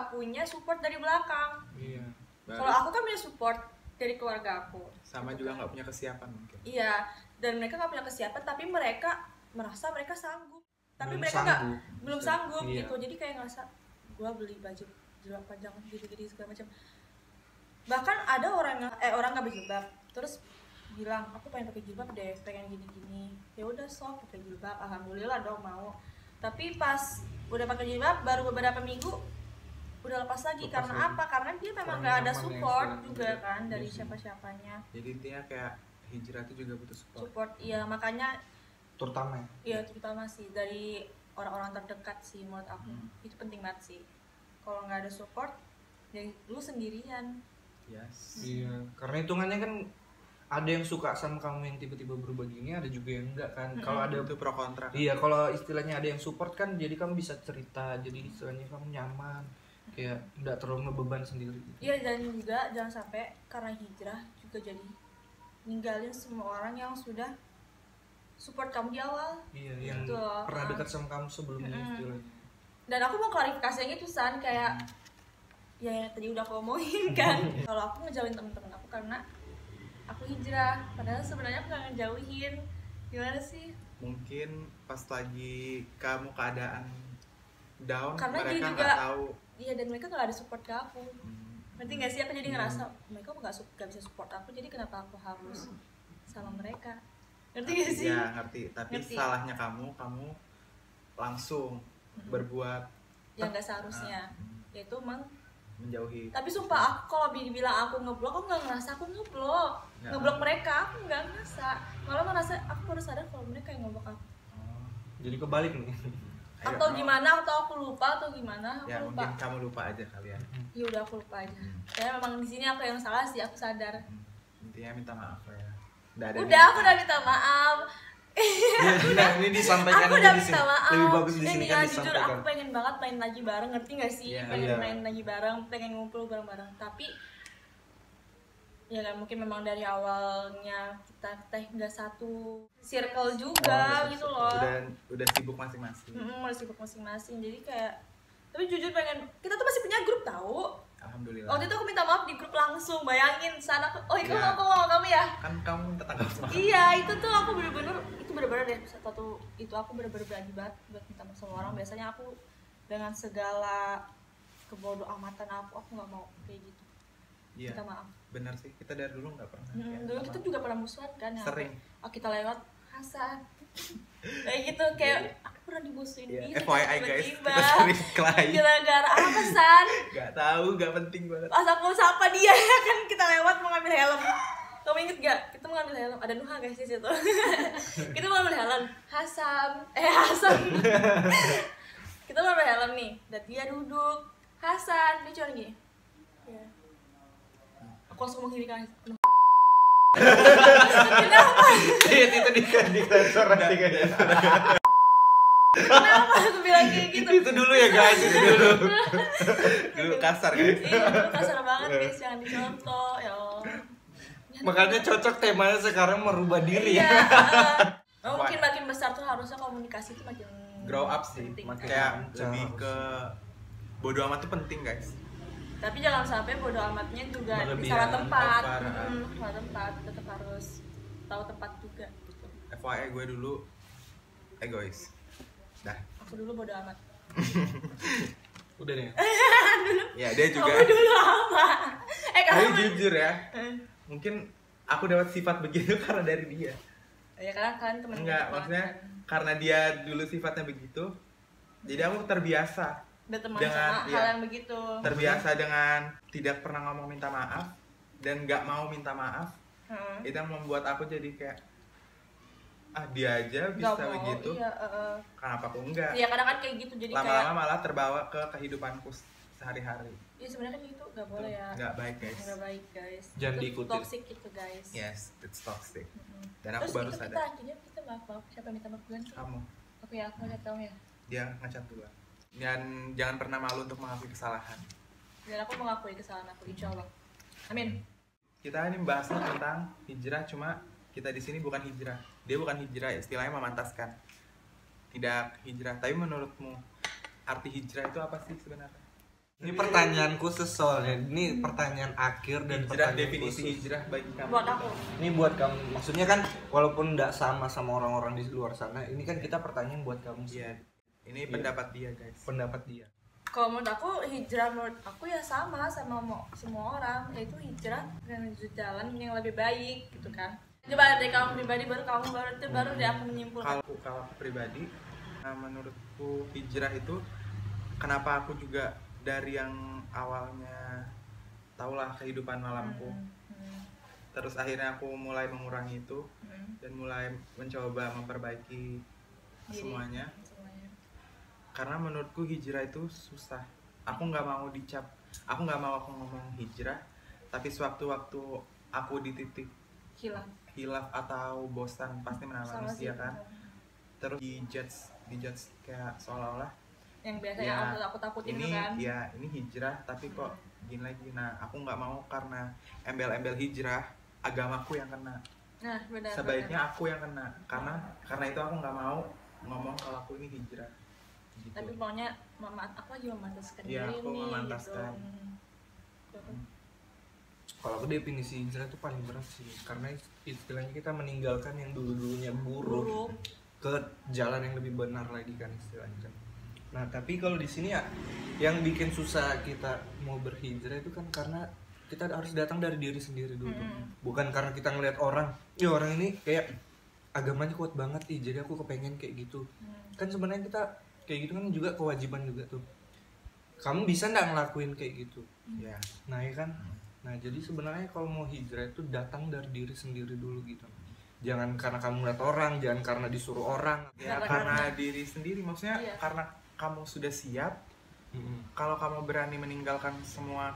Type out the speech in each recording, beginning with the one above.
nggak punya support dari belakang. Iya. Kalau aku kan punya support dari keluarga aku. Sama gitu juga kan. nggak punya kesiapan mungkin. Iya, dan mereka nggak punya kesiapan, tapi mereka merasa mereka sanggup. Tapi Belum mereka belum sanggup Iya. gitu. Jadi kayak ngerasa gua beli baju jilbab panjang gini-gini segala macam. Bahkan ada orang nggak berjilbab, terus bilang aku pengen pakai jilbab deh, pengen gini-gini. Ya udah sok pakai jilbab, alhamdulillah dong mau. Tapi pas udah pakai jilbab baru beberapa minggu udah lepas lagi. Karena apa? Karena dia memang nggak ada support juga kan dari siapa-siapanya. Jadi intinya kayak hijrah itu juga butuh support. Iya, makanya Terutama iya terutama sih dari orang-orang terdekat sih menurut aku. Itu penting banget sih. Kalau nggak ada support, ya lu sendirian. Yes. Iya, karena hitungannya kan ada yang suka sama kamu yang tiba-tiba berubah gini, ada juga yang enggak kan. Kalau ada Itu pro kontra. iya, kalau istilahnya ada yang support kan jadi kamu bisa cerita, jadi istilahnya kamu nyaman, kayak nggak terlalu ngebeban sendiri gitu. Iya, dan juga jangan sampai karena hijrah juga jadi ninggalin semua orang yang sudah support kamu di awal. Iya, yang Gitu loh. pernah dekat sama kamu sebelumnya istilahnya. Dan aku mau klarifikasi yang itu San, kayak ya yang tadi udah aku omongin kan. Kalau aku ngejauhin temen-temen aku karena aku hijrah, padahal sebenarnya aku nggak ngejauhin. Gimana sih? Mungkin pas lagi kamu keadaan down, Karena dia mereka juga nggak tahu. iya, dan mereka nggak ada support ke aku. Ngerti nggak sih? Aku jadi ngerasa mereka nggak bisa support aku, jadi kenapa aku harus sama mereka? Ngerti nggak sih? Ya ngerti. Tapi Ngerti. salahnya kamu langsung berbuat Yang nggak seharusnya, yaitu menjauhi. tapi sumpah aku kalau dibilang aku ngeblok, aku nggak ngerasa aku ngeblok. Nggak. Ngeblok mereka, aku nggak ngerasa. Malah ngerasa aku baru sadar kalau mereka yang ngeblok aku. Jadi kebalik nih. Ayo, Atau kamu- gimana, atau aku lupa, atau gimana, aku Ya lupa. mungkin kamu lupa aja kalian. Ya udah aku lupa aja. Kayaknya memang di sini aku yang salah sih, aku sadar. Intinya minta maaf ya. Udah, aku udah minta maaf. Nah, ini disampaikan Aku aja udah di sini. minta maaf. Lebih bagus di Dan sini ya, kan jujur disampaikan. aku pengen banget main lagi bareng, ngerti gak sih? Iya, Pengen iya. main lagi bareng, pengen ngumpul bareng-bareng. Tapi ya kan mungkin memang dari awalnya kita teh nggak satu circle juga gitu loh. Udah sibuk masing-masing. Mulai sibuk masing-masing. Jadi kayak, tapi jujur pengen, kita tuh masih punya grup tahu. Alhamdulillah. Waktu itu aku minta maaf di grup langsung, bayangin sana. Oh itu Ya. aku mau kamu ya? Kan kamu minta tanggal maaf. Iya, itu tuh aku bener-bener deh satu itu aku bener-bener berani banget buat minta maaf sama orang. Biasanya aku dengan segala kebodoh amatan aku nggak mau kayak gitu. Iya. Minta maaf. Bener sih, kita dari dulu nggak pernah. ya, Dulu apa? kita juga pernah musuhan kan ya. Sering. Kita lewat Hasan. Kayak gitu, kayak aku pernah dimusuhin Iya, gitu FYI guys, tiba-tiba. kita sering kelahi. Gara-gara apa San? Gak tahu, gak penting banget. Pas aku sapa dia kan, kita lewat mau ngambil helm. Kamu inget gak? Kita mau ngambil helm, ada Nuha guys di situ. Kita mau ngambil helm, Hasan. Kita mau ngambil helm nih, dan dia duduk. Hasan, dia cuma gini. Ya. Aku langsung menghirikan. Kenapa? Itu di sensor nanti kayaknya. Kenapa aku bilang kayak gitu? Itu dulu ya guys, itu dulu. Dulu kasar guys. Iya, dulu kasar banget guys, jangan dicontoh. Ya Allah. Makanya cocok temanya sekarang merubah diri Iya. ya. Mungkin makin besar tuh harusnya komunikasi tuh makin Grow up sih, penting. kayak Lancar. lebih ke bodo amat tuh penting guys. Tapi jangan sampai bodo amatnya juga di Berlebihan, salah tempat. over. Salah tempat, tetap harus tahu tempat juga gitu. FYI gue dulu egois. Dah. Aku dulu bodo amat. Udah deh. Ya dia juga. Kamu dulu apa? Tapi Kamu jujur ya, mungkin aku dapat sifat begitu karena dari dia. ya karena kalian teman Enggak, maksudnya karena dia dulu sifatnya begitu, jadi aku terbiasa berteman dengan- sama iya. hal yang begitu. terbiasa dengan tidak pernah ngomong minta maaf dan nggak mau minta maaf. Itu yang membuat aku jadi kayak dia aja bisa Gak mau, begitu, iya, kenapa aku enggak? iya kadang kan kayak gitu, jadi Lama-lama kayak malah terbawa ke kehidupanku sehari-hari. ya sebenarnya kan gitu nggak boleh ya, Nggak baik guys. nggak baik guys, Jangan itu diikuti. toxic gitu guys. Yes, it's toxic. Dan aku Terus baru itu kita sadar. akhirnya kita maaf siapa yang minta maaf duluan sih? Kamu, Aku ya, aku nggak tahu ya. dia ngecat duluan. Dan jangan pernah malu untuk mengakui kesalahan. Dan aku mengakui kesalahan aku, insya Allah. Amin. Kita ini bahasnya tentang hijrah, cuma kita di sini bukan hijrah. Dia bukan hijrah, istilahnya memantaskan. Tidak hijrah. Tapi menurutmu arti hijrah itu apa sih sebenarnya? Ini pertanyaan khusus soalnya. Ini pertanyaan akhir dan Hijrah, pertanyaan definisi khusus. hijrah bagi kamu. Buat aku. Ini buat kamu. Maksudnya kan walaupun nggak sama orang-orang di luar sana, ini kan kita pertanyaan buat kamu. Iya. Ini Iya. pendapat dia, guys. Pendapat dia. Kalau menurut aku hijrah menurut aku ya sama semua orang, yaitu hijrah menuju jalan yang lebih baik gitu kan. Coba dari kamu pribadi baru deh aku menyimpulkan. Kalau aku pribadi, menurutku hijrah itu kenapa aku juga dari yang awalnya tahulah kehidupan malamku, terus akhirnya aku mulai mengurangi itu dan mulai mencoba memperbaiki semuanya. Karena menurutku hijrah itu susah. Aku nggak mau aku ngomong hijrah, tapi sewaktu-waktu aku di titik hilaf atau bosan pasti mengalami manusia kan, terus dijudge kayak seolah-olah yang biasanya aku takutin ini itu kan. ya ini hijrah tapi kok gini lagi. Nah aku nggak mau karena embel-embel hijrah agamaku yang kena. Nah, benar. Sebaiknya aku yang kena karena itu aku nggak mau ngomong kalau aku ini hijrah gitu. Tapi maunya aku lagi memantaskan Iya, diri aku nih memantaskan. gitu. Kalau aku definisi hijrah itu paling berat sih, karena istilahnya kita meninggalkan yang dulu-dulunya buruk ke jalan yang lebih benar lagi kan istilahnya kan. Nah tapi kalau di sini ya yang bikin susah kita mau berhijrah itu kan karena kita harus datang dari diri sendiri dulu, bukan karena kita ngelihat orang, ya orang ini kayak agamanya kuat banget, jadi aku kepengen kayak gitu. Kan sebenarnya kita kayak gitu kan juga kewajiban juga tuh. Kamu bisa nggak ngelakuin kayak gitu? Ya. Nah ya kan. Nah jadi sebenarnya kalau mau hijrah itu datang dari diri sendiri dulu gitu. Jangan karena kamu ngeliat orang, jangan karena disuruh orang. Ya karena diri sendiri, maksudnya karena kamu sudah siap. Kalau kamu berani meninggalkan semua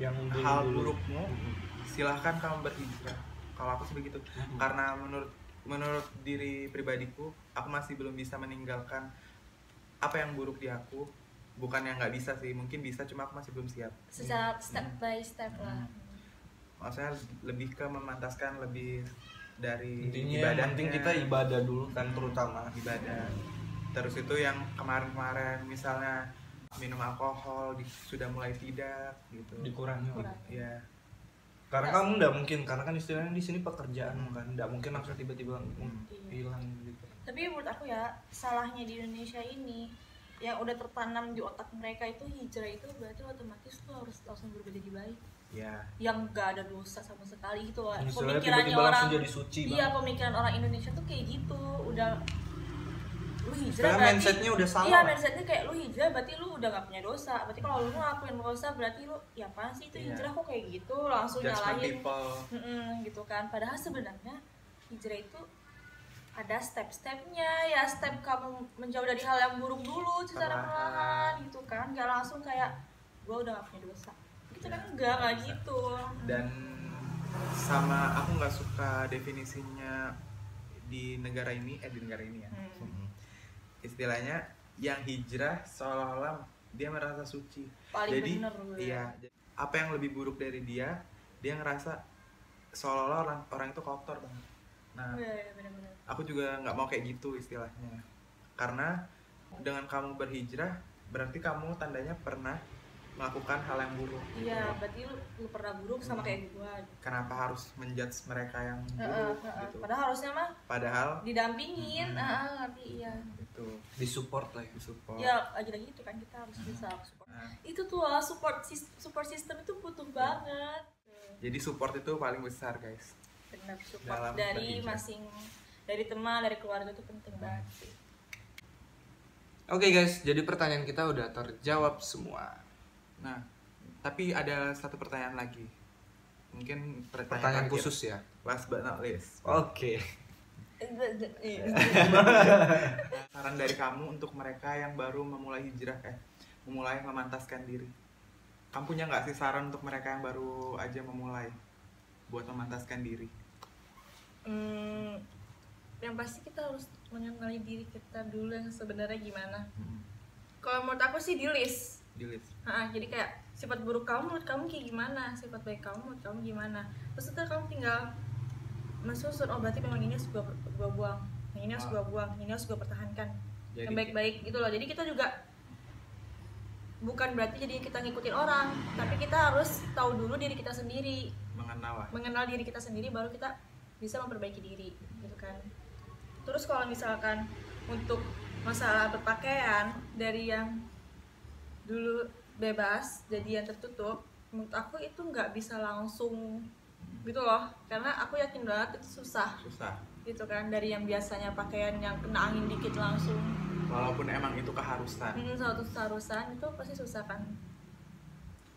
yang hal burukmu, silahkan kamu berhijrah. Kalau aku sih begitu. Karena menurut diri pribadiku, aku masih belum bisa meninggalkan apa yang buruk di aku. Bukan yang nggak bisa sih, mungkin bisa, cuma aku masih belum siap. Secara step by step lah. Maksudnya lebih ke memantaskan lebih dari intinya yang penting kita ibadah dulu kan, terutama ibadah. Terus itu yang kemarin-kemarin misalnya minum alkohol sudah mulai tidak gitu, dikurangi. Ya Karena kamu nggak mungkin, karena kan istilahnya di sini pekerjaan kan, nggak mungkin langsung tiba-tiba hilang gitu. Tapi menurut aku ya, salahnya di Indonesia ini yang udah tertanam di otak mereka itu hijrah itu berarti otomatis tuh harus langsung berubah jadi baik. Ya. Yang gak ada dosa sama sekali gitu. Misalnya Pemikirannya tiba-tiba orang langsung jadi suci iya, banget. pemikiran orang Indonesia tuh kayak gitu. Udah lu hijrah Karena berarti mindsetnya udah salah. iya, mindsetnya kayak lu hijrah berarti lu udah gak punya dosa. Berarti kalau lu ngelakuin dosa berarti lu ya apaan sih itu hijrah kok kayak gitu, langsung Judgment nyalahin people. gitu kan. Padahal sebenarnya hijrah itu ada step-stepnya ya, step kamu menjauh dari hal yang buruk dulu secara perlahan gitu kan, gak langsung kayak gue udah gak punya dosa gitu kan, enggak gitu. Dan sama aku nggak suka definisinya di negara ini ya istilahnya yang hijrah seolah-olah dia merasa suci. Paling jadi bener iya, apa yang lebih buruk dari dia ngerasa seolah-olah orang itu kotor banget. Nah, bener-bener. aku juga nggak mau kayak gitu istilahnya. Karena dengan kamu berhijrah berarti kamu tandanya pernah melakukan hal yang buruk. Iya, berarti lu pernah buruk sama kayak gua. Kenapa harus menjudge mereka yang buruk gitu? Padahal harusnya mah didampingin, tapi iya. Itu disupport lah, disupport. Ya lagi-lagi itu kan kita harus bisa support. Itu tuh support system itu butuh banget. Jadi support itu paling besar, guys. Benar, support dari dari teman, dari keluarga itu penting banget sih. Oke guys, jadi pertanyaan kita udah terjawab semua. Nah, tapi ada satu pertanyaan lagi. Mungkin pertanyaan khusus ya. Last but not least. Oke. Saran dari kamu untuk mereka yang baru memulai hijrah, memulai memantaskan diri. Kamu punya nggak sih saran untuk mereka yang baru aja memulai buat memantaskan diri? Yang pasti kita harus mengenali diri kita dulu yang sebenarnya gimana. Kalau menurut aku sih di list. Jadi kayak sifat buruk kamu menurut kamu kayak gimana, sifat baik kamu menurut kamu gimana. Terus itu kamu tinggal mensusun, oh berarti memang ini harus gua buang, yang ini harus gua buang, ini harus gua pertahankan, yang baik-baik gitu loh. Jadi kita juga bukan berarti jadi kita ngikutin orang, tapi kita harus tahu dulu diri kita sendiri, mengenal diri kita sendiri, baru kita bisa memperbaiki diri gitu kan. Terus kalau misalkan untuk masalah berpakaian, dari yang dulu bebas jadi yang tertutup, menurut aku itu nggak bisa langsung gitu loh, karena aku yakin banget itu susah gitu kan. Dari yang biasanya pakaian yang kena angin dikit langsung, walaupun emang itu keharusan, suatu keharusan, itu pasti susah kan.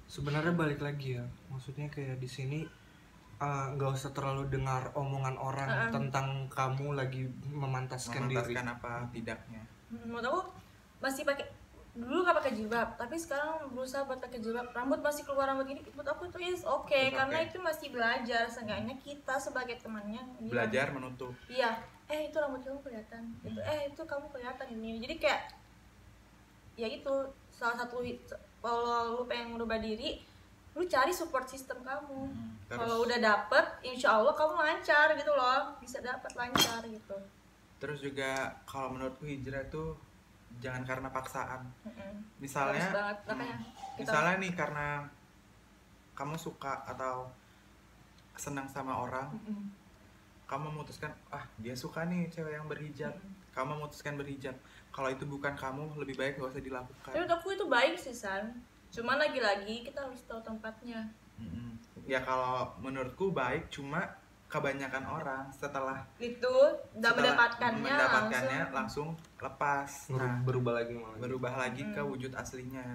Sebenarnya balik lagi ya, maksudnya kayak di sini nggak usah terlalu dengar omongan orang tentang kamu lagi memantaskan diri apa tidaknya. Menurut aku masih pakai, dulu nggak pakai jilbab, tapi sekarang berusaha buat pakai jilbab, rambut masih keluar rambut gini, menurut aku itu okay, karena itu masih belajar. Seenggaknya kita sebagai temannya belajar menutup. Iya, itu rambut kamu kelihatan, itu kamu kelihatan ini. Jadi kayak ya itu salah satu, kalau lu pengen merubah diri, lu cari support system kamu. Kalau udah dapet, insya Allah kamu lancar gitu loh, bisa dapet lancar gitu. Terus juga kalau menurutku hijrah tuh jangan karena paksaan. Misalnya nih karena kamu suka atau senang sama orang, kamu memutuskan dia suka nih cewek yang berhijab, kamu memutuskan berhijab. Kalau itu bukan kamu, lebih baik gak usah dilakukan. Menurut aku itu baik sih San, cuma lagi-lagi kita harus tahu tempatnya. Ya kalau menurutku baik, cuma kebanyakan orang setelah mendapatkannya langsung lepas, berubah lagi ke wujud aslinya.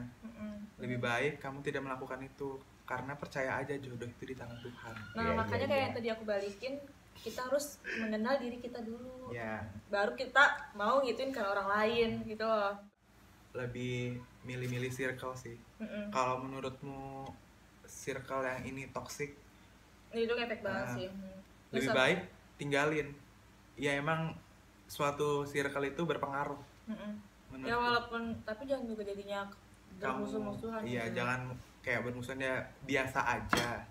Lebih baik kamu tidak melakukan itu, karena percaya aja jodoh itu di tangan Tuhan. Makanya kayak yang tadi aku balikin, kita harus mengenal diri kita dulu, baru kita mau gituin ke orang lain gitu loh. Lebih milih-milih circle sih. Kalau menurutmu circle yang ini toxic, itu ngefek banget sih. Lebih baik tinggalin. Ya emang suatu circle itu berpengaruh. Ya walaupun, tapi jangan juga jadinya bermusuh-musuhan. Iya, jangan kayak bermusuhan, ya biasa aja.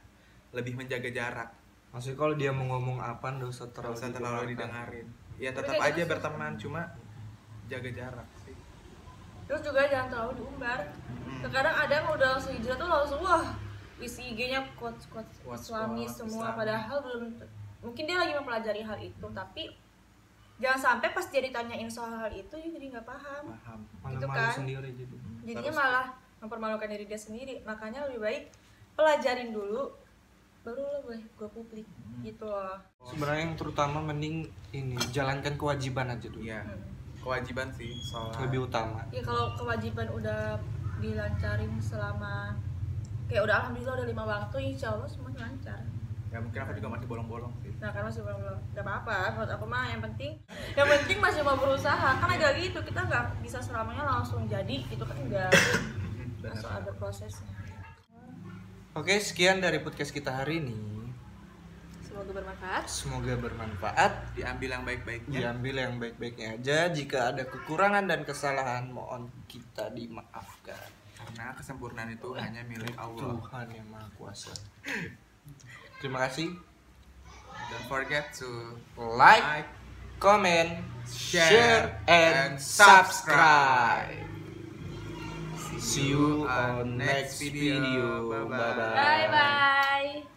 Lebih menjaga jarak. Maksudnya kalau dia mau ngomong apa nggak usah terlalu didengarin. Ya tetap aja berteman, cuma jaga jarak sih. Terus juga jangan terlalu diumbar. Sekarang ada yang udah langsung hijrah tuh langsung isi IG-nya quotes suami semua, padahal belum, mungkin dia lagi mempelajari hal itu, tapi jangan sampai pas dia ditanyain soal hal itu dia jadi nggak paham. Gitu kan sendiri jadinya malah mempermalukan diri dia sendiri. Makanya lebih baik pelajarin dulu, baru lo boleh gue publik gitu loh. Sebenarnya yang terutama mending ini jalankan kewajiban aja dulu. Kewajiban sih soalnya lebih utama. Ya kalau kewajiban udah dilancarin selama kayak udah alhamdulillah udah 5 waktu, insya Allah semuanya lancar. Ya mungkin aku juga masih bolong-bolong sih. Nah karena masih bolong-bolong, gak apa-apa. Menurut aku mah yang penting masih mau berusaha. Kan agak gitu, kita gak bisa selamanya langsung jadi gitu kan, enggak. Langsung ada prosesnya. Oke, sekian dari podcast kita hari ini. Semoga bermanfaat. Diambil yang baik-baiknya aja. Jika ada kekurangan dan kesalahan, mohon kita dimaafkan. Karena kesempurnaan itu hanya milik Allah, Tuhan yang Maha Kuasa. Terima kasih. Don't forget to like, comment, share, and subscribe. See you on next video. Bye bye.